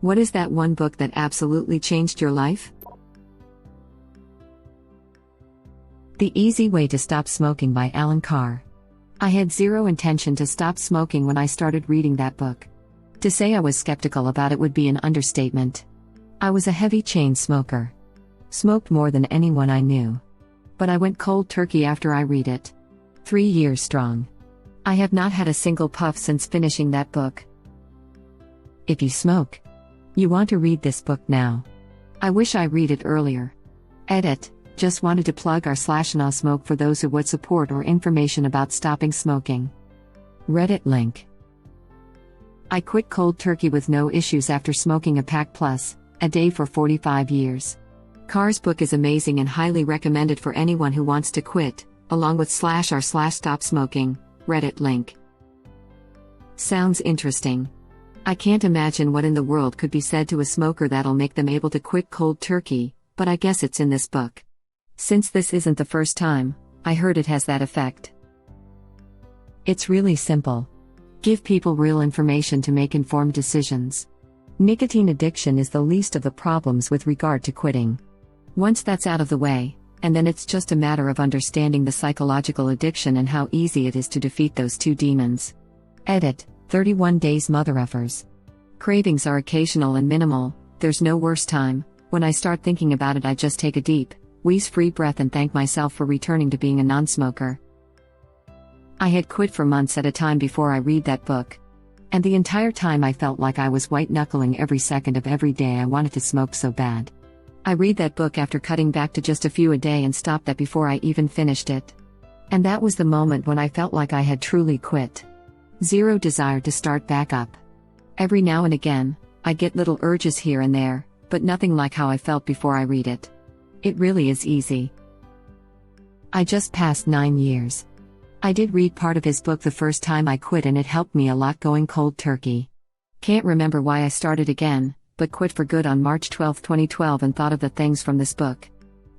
What is that one book that absolutely changed your life? The Easy Way to Stop Smoking by Alan Carr. I had zero intention to stop smoking when I started reading that book. To say I was skeptical about it would be an understatement. I was a heavy chain smoker. Smoked more than anyone I knew. But I went cold turkey after I read it. 3 years strong. I have not had a single puff since finishing that book. If you smoke, you want to read this book now. I wish I read it earlier. Edit. Just wanted to plug r/no smoke for those who would support or information about stopping smoking. Reddit link. I quit cold turkey with no issues after smoking a pack plus a day for 45 years. Carr's book is amazing and highly recommended for anyone who wants to quit, along with /r/stop smoking, Reddit link. Sounds interesting. I can't imagine what in the world could be said to a smoker that'll make them able to quit cold turkey, but I guess it's in this book. Since this isn't the first time I heard it has that effect. It's really simple. Give people real information to make informed decisions. Nicotine addiction is the least of the problems with regard to quitting. Once that's out of the way, and then it's just a matter of understanding the psychological addiction and how easy it is to defeat those two demons. Edit. 31 days mother-effers. Cravings are occasional and minimal, there's no worse time. When I start thinking about it I just take a deep, wheeze-free breath and thank myself for returning to being a non-smoker. I had quit for months at a time before I read that book. And the entire time I felt like I was white-knuckling every second of every day I wanted to smoke so bad. I read that book after cutting back to just a few a day and stopped that before I even finished it. And that was the moment when I felt like I had truly quit. Zero desire to start back up. Every now and again, I get little urges here and there, but nothing like how I felt before I read it. It really is easy. I just passed 9 years. I did read part of his book the first time I quit and it helped me a lot going cold turkey. Can't remember why I started again, but quit for good on March 12, 2012 and thought of the things from this book.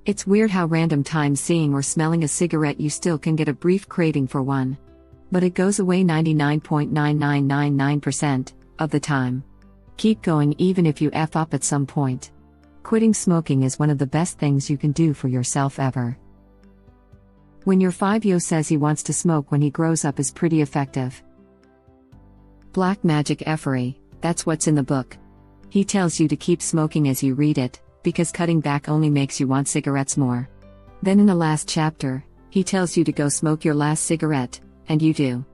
It's weird how random times seeing or smelling a cigarette you still can get a brief craving for one. But it goes away 99.9999% of the time. Keep going even if you F up at some point. Quitting smoking is one of the best things you can do for yourself ever. When your 5-year-old says he wants to smoke when he grows up is pretty effective. Black Magic Effery, that's what's in the book. He tells you to keep smoking as you read it, because cutting back only makes you want cigarettes more. Then in the last chapter, he tells you to go smoke your last cigarette, and you do.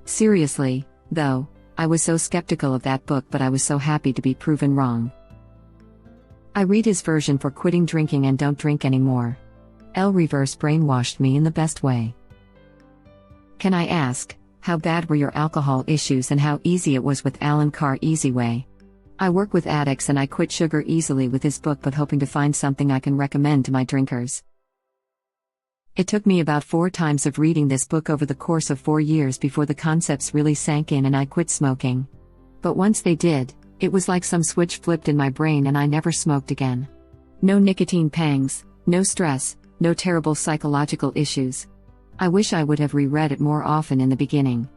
Seriously, though, I was so skeptical of that book but I was so happy to be proven wrong. I read his version for quitting drinking and don't drink anymore. El reverse brainwashed me in the best way. Can I ask, how bad were your alcohol issues and how easy it was with Alan Carr Easy Way? I work with addicts and I quit sugar easily with his book but hoping to find something I can recommend to my drinkers. It took me about 4 times of reading this book over the course of 4 years before the concepts really sank in and I quit smoking. But once they did, it was like some switch flipped in my brain and I never smoked again. No nicotine pangs, no stress, no terrible psychological issues. I wish I would have reread it more often in the beginning.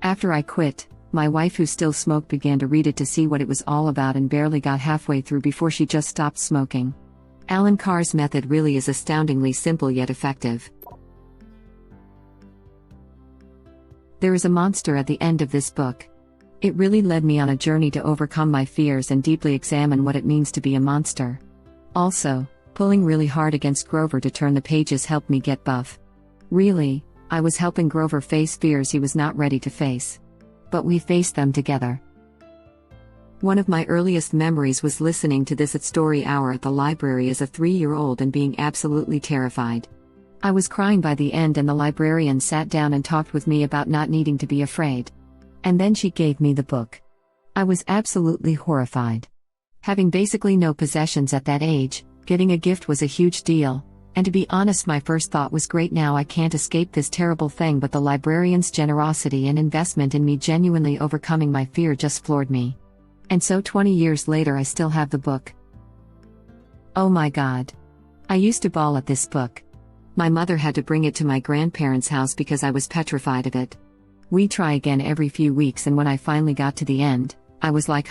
After I quit, my wife who still smoked began to read it to see what it was all about and barely got halfway through before she just stopped smoking. Alan Carr's method really is astoundingly simple yet effective. There is a monster at the end of this book. It really led me on a journey to overcome my fears and deeply examine what it means to be a monster. Also, pulling really hard against Grover to turn the pages helped me get buff. Really, I was helping Grover face fears he was not ready to face. But we faced them together. One of my earliest memories was listening to this at story hour at the library as a 3-year-old and being absolutely terrified. I was crying by the end and the librarian sat down and talked with me about not needing to be afraid. And then she gave me the book. I was absolutely horrified. Having basically no possessions at that age, getting a gift was a huge deal, and to be honest my first thought was great now I can't escape this terrible thing but the librarian's generosity and investment in me genuinely overcoming my fear just floored me. And so 20 years later I still have the book. Oh my God. I used to bawl at this book. My mother had to bring it to my grandparents' house because I was petrified of it. We'd try again every few weeks and when I finally got to the end, I was like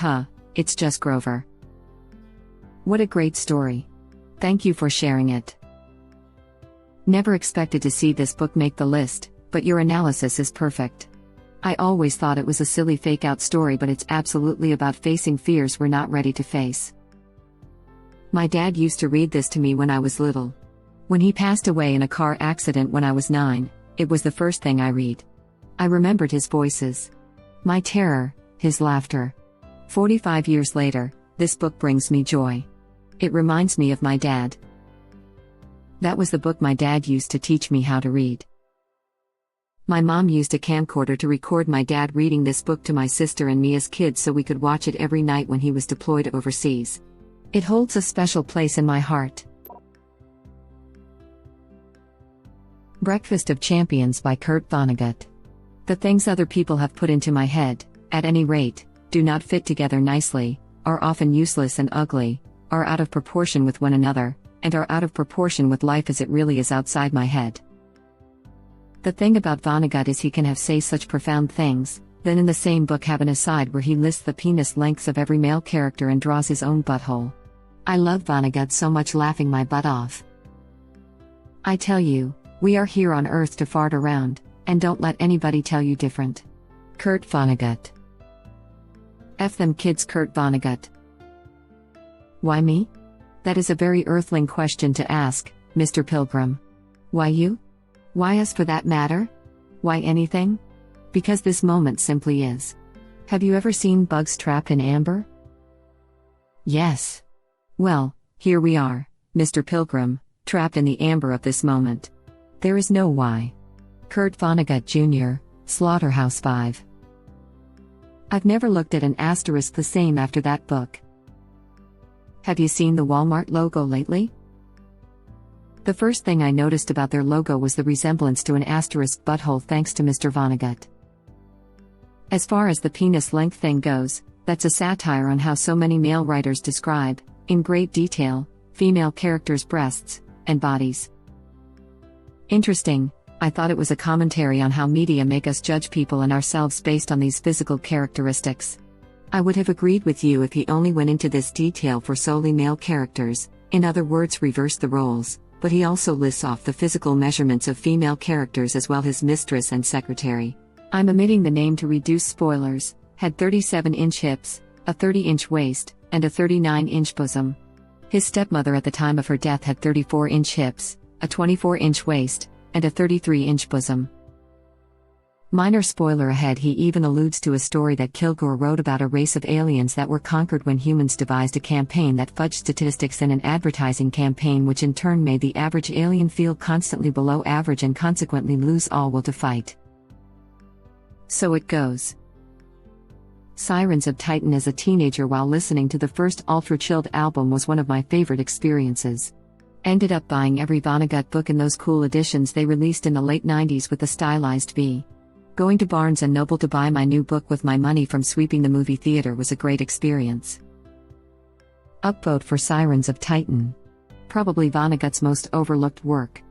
it's just Grover. What a great story. Thank you for sharing it. Never expected to see this book make the list, but your analysis is perfect. I always thought it was a silly fake-out story, but it's absolutely about facing fears we're not ready to face. My dad used to read this to me when I was little. When he passed away in a car accident when I was 9, it was the first thing I read. I remembered his voices, my terror, his laughter. 45 years later, this book brings me joy. It reminds me of my dad. That was the book my dad used to teach me how to read. My mom used a camcorder to record my dad reading this book to my sister and me as kids so we could watch it every night when he was deployed overseas. It holds a special place in my heart. Breakfast of Champions by Kurt Vonnegut. The things other people have put into my head, at any rate, do not fit together nicely, are often useless and ugly, are out of proportion with one another, and are out of proportion with life as it really is outside my head. The thing about Vonnegut is he can have say such profound things, then in the same book have an aside where he lists the penis lengths of every male character and draws his own butthole. I love Vonnegut so much, laughing my butt off. I tell you, we are here on Earth to fart around, and don't let anybody tell you different. Kurt Vonnegut. F them kids, Kurt Vonnegut. Why me? That is a very earthling question to ask, Mr. Pilgrim. Why you? Why us for that matter? Why anything? Because this moment simply is. Have you ever seen bugs trapped in amber? Yes. Well, here we are, Mr. Pilgrim, trapped in the amber of this moment. There is no why. Kurt Vonnegut Jr., Slaughterhouse-Five. I've never looked at an asterisk the same after that book. Have you seen the Walmart logo lately? The first thing I noticed about their logo was the resemblance to an asterisk butthole, thanks to Mr. Vonnegut. As far as the penis length thing goes, that's a satire on how so many male writers describe, in great detail, female characters' breasts and bodies. Interesting. I thought it was a commentary on how media make us judge people and ourselves based on these physical characteristics. I would have agreed with you if he only went into this detail for solely male characters, in other words, reverse the roles, but he also lists off the physical measurements of female characters as well, his mistress and secretary. I'm omitting the name to reduce spoilers, had 37-inch hips, a 30-inch waist, and a 39-inch bosom. His stepmother at the time of her death had 34-inch hips, a 24-inch waist, and a 33-inch bosom. Minor spoiler ahead, he even alludes to a story that Kilgore wrote about a race of aliens that were conquered when humans devised a campaign that fudged statistics in an advertising campaign, which in turn made the average alien feel constantly below average and consequently lose all will to fight. So it goes. Sirens of Titan as a teenager while listening to the first Ultra Chilled album was one of my favorite experiences. Ended up buying every Vonnegut book in those cool editions they released in the late 90s with the stylized V. Going to Barnes & Noble to buy my new book with my money from sweeping the movie theater was a great experience. Upvote for Sirens of Titan. Probably Vonnegut's most overlooked work.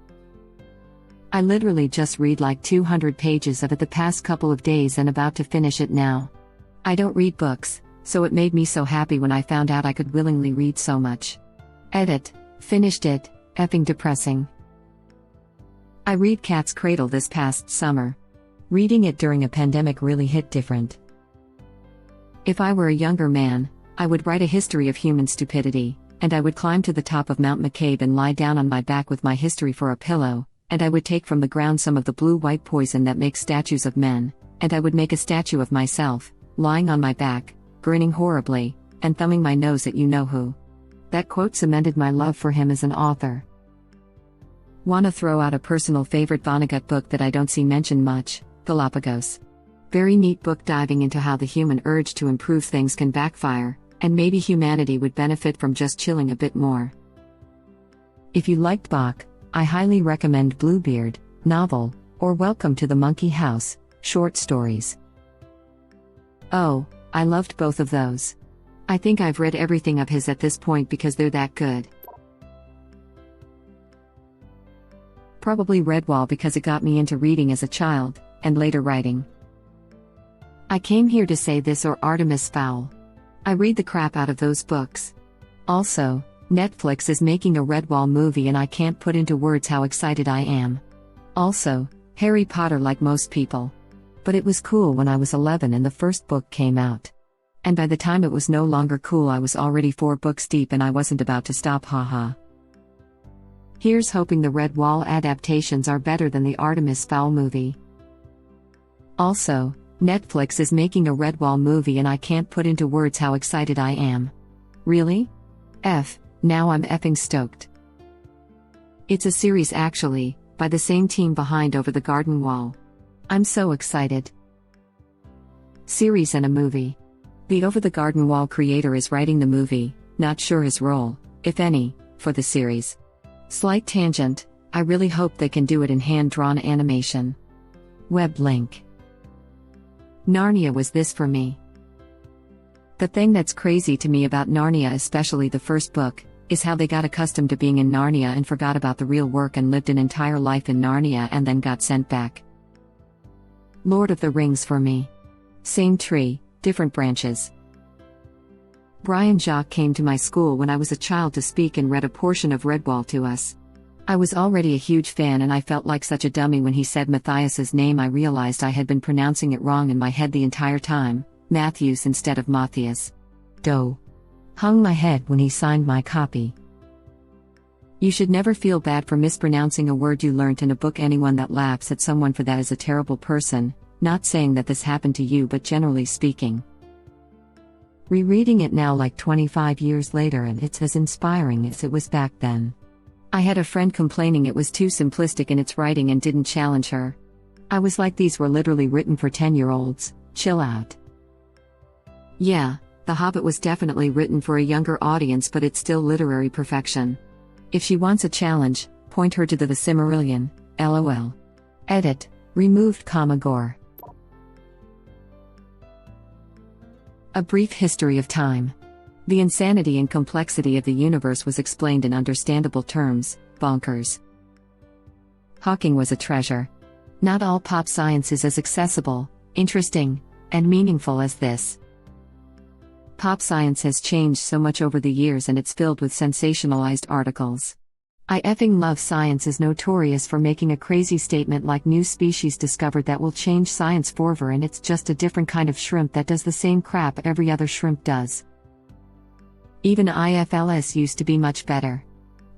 I literally just read like 200 pages of it the past couple of days and about to finish it now. I don't read books, so it made me so happy when I found out I could willingly read so much. Edit. Finished it. Effing depressing. I read Cat's Cradle this past summer. Reading it during a pandemic really hit different. If I were a younger man, I would write a history of human stupidity, and I would climb to the top of Mount McCabe and lie down on my back with my history for a pillow, and I would take from the ground some of the blue-white poison that makes statues of men, and I would make a statue of myself, lying on my back, grinning horribly, and thumbing my nose at you-know-who. That quote cemented my love for him as an author. Wanna throw out a personal favorite Vonnegut book that I don't see mentioned much, Galapagos. Very neat book diving into how the human urge to improve things can backfire, and maybe humanity would benefit from just chilling a bit more. If you liked Bach, I highly recommend Bluebeard, novel, or Welcome to the Monkey House, short stories. Oh, I loved both of those. I think I've read everything of his at this point because they're that good. Probably Redwall because it got me into reading as a child, and later writing. I came here to say this or Artemis Fowl. I read the crap out of those books. Also, Netflix is making a Redwall movie and I can't put into words how excited I am. Also, Harry Potter like most people. But it was cool when I was 11 and the first book came out. And by the time it was no longer cool I was already 4 books deep and I wasn't about to stop, haha. Here's hoping the Redwall adaptations are better than the Artemis Fowl movie. Also, Netflix is making a Redwall movie and I can't put into words how excited I am. Really? Now I'm effing stoked. It's a series actually, by the same team behind Over the Garden Wall. I'm so excited. Series and a movie. The Over the Garden Wall creator is writing the movie, not sure his role, if any, for the series. Slight tangent, I really hope they can do it in hand-drawn animation. Web link. Narnia was this for me. The thing that's crazy to me about Narnia, especially the first book, is how they got accustomed to being in Narnia and forgot about the real work and lived an entire life in Narnia and then got sent back. Lord of the Rings for me. Same tree, different branches. Brian Jacques came to my school when I was a child to speak and read a portion of Redwall to us. I was already a huge fan and I felt like such a dummy when he said Matthias's name. I realized I had been pronouncing it wrong in my head the entire time, Matthews instead of Matthias. Doe. Hung my head when he signed my copy. You should never feel bad for mispronouncing a word you learnt in a book. Anyone that laughs at someone for that is a terrible person, not saying that this happened to you but generally speaking. Rereading it now like 25 years later and it's as inspiring as it was back then. I had a friend complaining it was too simplistic in its writing and didn't challenge her. I was like, these were literally written for 10-year-olds, chill out. Yeah, The Hobbit was definitely written for a younger audience but it's still literary perfection. If she wants a challenge, point her to the Silmarillion, lol. Edit, removed comma gore. A brief history of time. The insanity and complexity of the universe was explained in understandable terms, bonkers. Hawking was a treasure. Not all pop science is as accessible, interesting, and meaningful as this. Pop science has changed so much over the years and it's filled with sensationalized articles. I effing love science is notorious for making a crazy statement like new species discovered that will change science forever and it's just a different kind of shrimp that does the same crap every other shrimp does. Even IFLS used to be much better.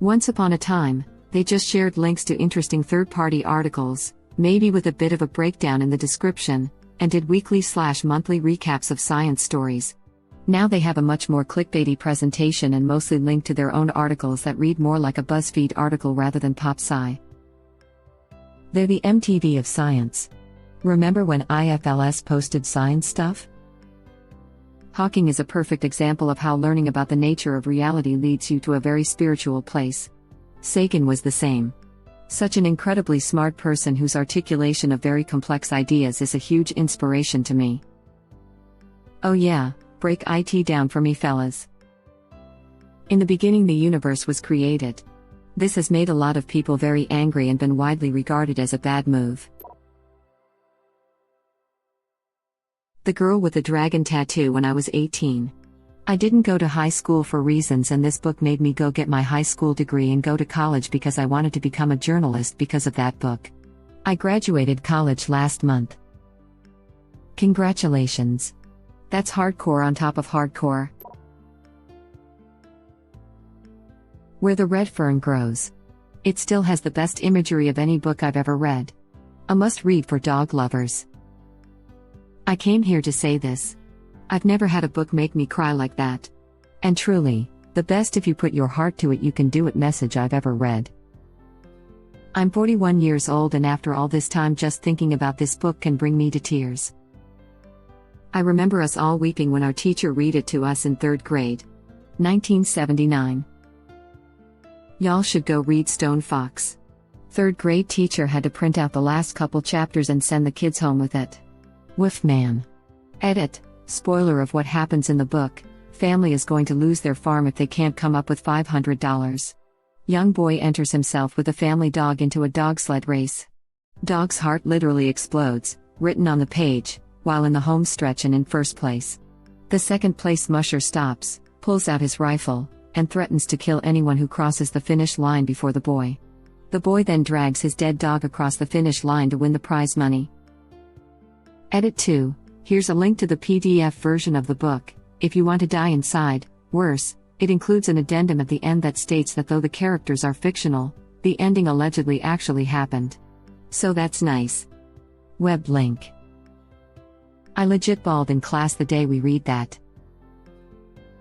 Once upon a time, they just shared links to interesting third-party articles, maybe with a bit of a breakdown in the description, and did weekly/monthly recaps of science stories. Now they have a much more clickbaity presentation and mostly link to their own articles that read more like a BuzzFeed article rather than pop sci. They're the MTV of science. Remember when IFLS posted science stuff? Hawking is a perfect example of how learning about the nature of reality leads you to a very spiritual place. Sagan was the same. Such an incredibly smart person whose articulation of very complex ideas is a huge inspiration to me. Oh yeah, break it down for me fellas. In the beginning the universe was created. This has made a lot of people very angry and been widely regarded as a bad move. The girl with the dragon tattoo when I was 18. I didn't go to high school for reasons and this book made me go get my high school degree and go to college because I wanted to become a journalist because of that book. I graduated college last month. Congratulations. That's hardcore on top of hardcore. Where the Red Fern Grows. It still has the best imagery of any book I've ever read. A must-read for dog lovers. I came here to say this. I've never had a book make me cry like that. And truly, the best if you put your heart to it you can do it message I've ever read. I'm 41 years old and after all this time just thinking about this book can bring me to tears. I remember us all weeping when our teacher read it to us in 3rd grade. 1979. Y'all should go read Stone Fox. 3rd grade teacher had to print out the last couple chapters and send the kids home with it. Woof man. Edit, spoiler of what happens in the book, family is going to lose their farm if they can't come up with $500. Young boy enters himself with a family dog into a dog sled race. Dog's heart literally explodes, written on the page, while in the home stretch and in first place. The second place musher stops, pulls out his rifle, and threatens to kill anyone who crosses the finish line before the boy. The boy then drags his dead dog across the finish line to win the prize money. Edit 2. Here's a link to the PDF version of the book, if you want to die inside. Worse, it includes an addendum at the end that states that though the characters are fictional, the ending allegedly actually happened. So that's nice. Web link. I legit bawled in class the day we read that.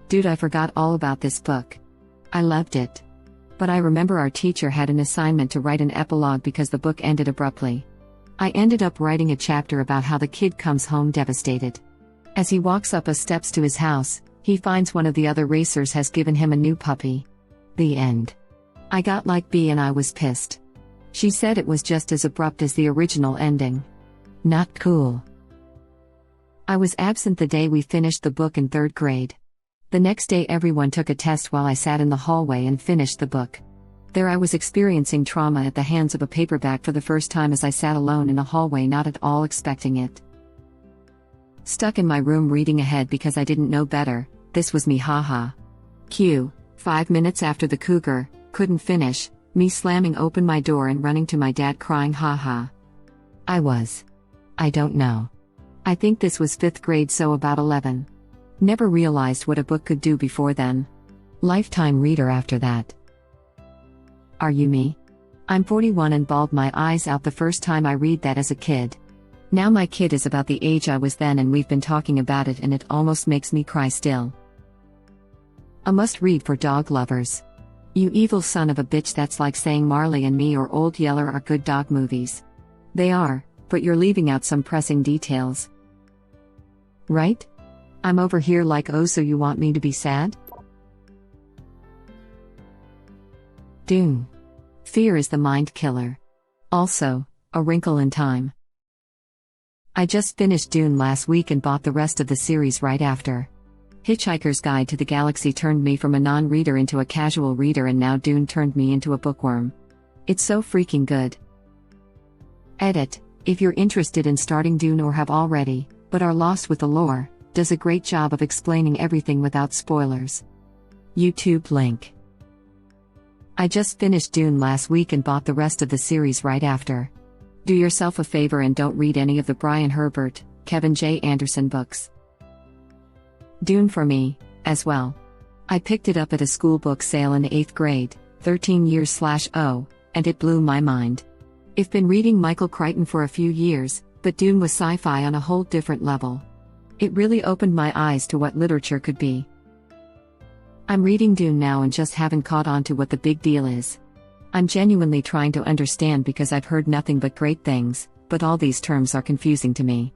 Dude, I forgot all about this book. I loved it. But I remember our teacher had an assignment to write an epilogue because the book ended abruptly. I ended up writing a chapter about how the kid comes home devastated. As he walks up a steps to his house, he finds one of the other racers has given him a new puppy. The end. I got like B and I was pissed. She said it was just as abrupt as the original ending. Not cool. I was absent the day we finished the book in 3rd grade. The next day everyone took a test while I sat in the hallway and finished the book. There I was experiencing trauma at the hands of a paperback for the first time as I sat alone in a hallway, not at all expecting it. Stuck in my room reading ahead because I didn't know better. This was me, haha. Q. 5 minutes after the cougar, couldn't finish, me slamming open my door and running to my dad crying, haha. I don't know. I think this was 5th grade, so about 11. Never realized what a book could do before then. Lifetime reader after that. Are you me? I'm 41 and bawled my eyes out the first time I read that as a kid. Now my kid is about the age I was then and we've been talking about it and it almost makes me cry still. A must-read for dog lovers. You evil son of a bitch, that's like saying Marley and Me or Old Yeller are good dog movies. They are, but you're leaving out some pressing details. Right? I'm over here like, oh, so you want me to be sad? Dune. Fear is the mind killer. Also, A Wrinkle in Time. I just finished Dune last week and bought the rest of the series right after. Hitchhiker's Guide to the Galaxy turned me from a non-reader into a casual reader, and now Dune turned me into a bookworm. It's so freaking good. Edit. If you're interested in starting Dune or have already, but are lost with the lore, does a great job of explaining everything without spoilers. YouTube link. I just finished Dune last week and bought the rest of the series right after. Do yourself a favor and don't read any of the Brian Herbert, Kevin J. Anderson books. Dune for me, as well. I picked it up at a school book sale in 8th grade, 13 years/0, and it blew my mind. I've been reading Michael Crichton for a few years, but Dune was sci-fi on a whole different level. It really opened my eyes to what literature could be. I'm reading Dune now and just haven't caught on to what the big deal is. I'm genuinely trying to understand because I've heard nothing but great things, but all these terms are confusing to me.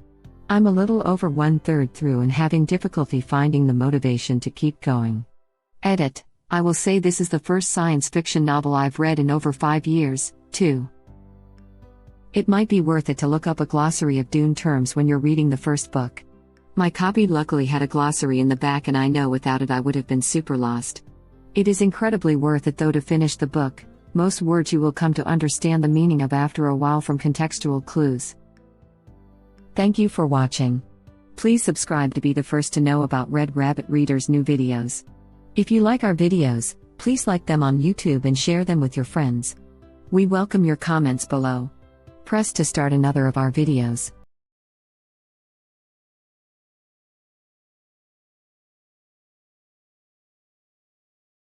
I'm a little over 1/3 through and having difficulty finding the motivation to keep going. Edit. I will say this is the first science fiction novel I've read in over 5 years, too. It might be worth it to look up a glossary of Dune terms when you're reading the first book. My copy luckily had a glossary in the back, and I know without it I would have been super lost. It is incredibly worth it though to finish the book. Most words you will come to understand the meaning of after a while from contextual clues. Thank you for watching. Please subscribe to be the first to know about Red Rabbit Reader's new videos. If you like our videos, please like them on YouTube and share them with your friends. We welcome your comments below. Press to start another of our videos.